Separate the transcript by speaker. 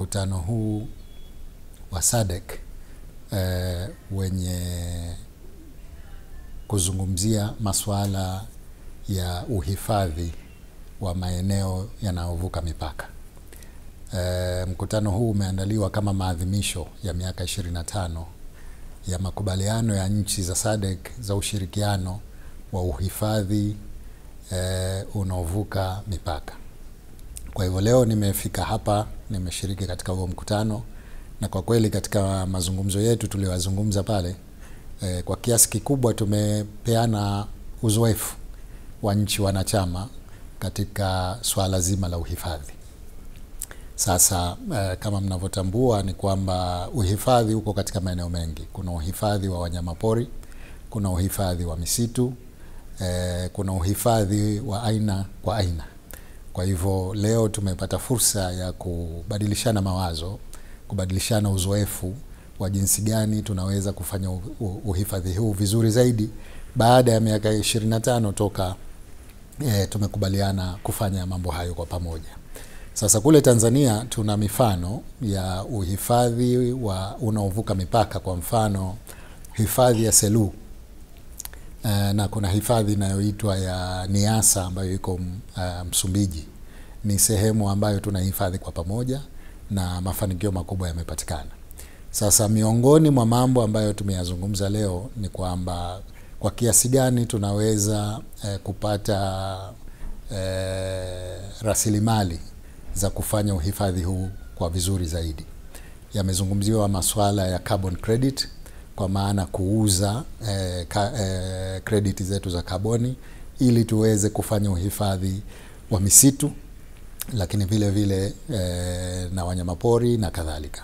Speaker 1: Mkutano huu wa SADC wenye kuzungumzia masuala ya uhifadhi wa maeneo yanayovuka mipaka. Mkutano huu umeandaliwa kama maadhimisho ya miaka 25 ya makubaliano ya nchi za SADC za ushirikiano wa uhifadhi unaovuka mipaka. Kwa hivyo leo nimefika hapa, nimeshiriki katika huo mkutano, na kwa kweli katika mazungumzo yetu tuliyozungumza pale, kwa kiasi kikubwa tumepeana uzoefu wa nchi wanachama katika swala zima la uhifadhi. Sasa kama mnavyotambua ni kwamba uhifadhi uko katika maeneo mengi. Kuna uhifadhi wa wanyamapori, kuna uhifadhi wa misitu, kuna uhifadhi wa aina kwa aina. Kwa hivyo leo tumepata fursa ya kubadilishana mawazo, kubadilishana uzoefu wa jinsi gani tunaweza kufanya uhifadhi huu vizuri zaidi baada ya miaka 25 toka tumekubaliana kufanya mambo hayo kwa pamoja. Sasa kule Tanzania tuna mifano ya uhifadhi unaovuka mipaka, kwa mfano hifadhi ya Selous, na kuna hifadhi inayoitwa ya Niassa ambayo iko Msumbiji. Ni sehemu ambayo tunahifadhi kwa pamoja na mafanikio makubwa yamepatikana. Sasa miongoni mwa mambo ambayo tumeyazungumza leo ni kwamba kwa kiasi gani tunaweza kupata rasilimali za kufanya uhifadhi huu kwa vizuri zaidi. Yamezungumziwa masuala ya carbon credit, kwa maana kuuza credit zetu za kaboni ili tuweze kufanya uhifadhi wa misitu, lakini vile vile na wanyamapori na kadhalika.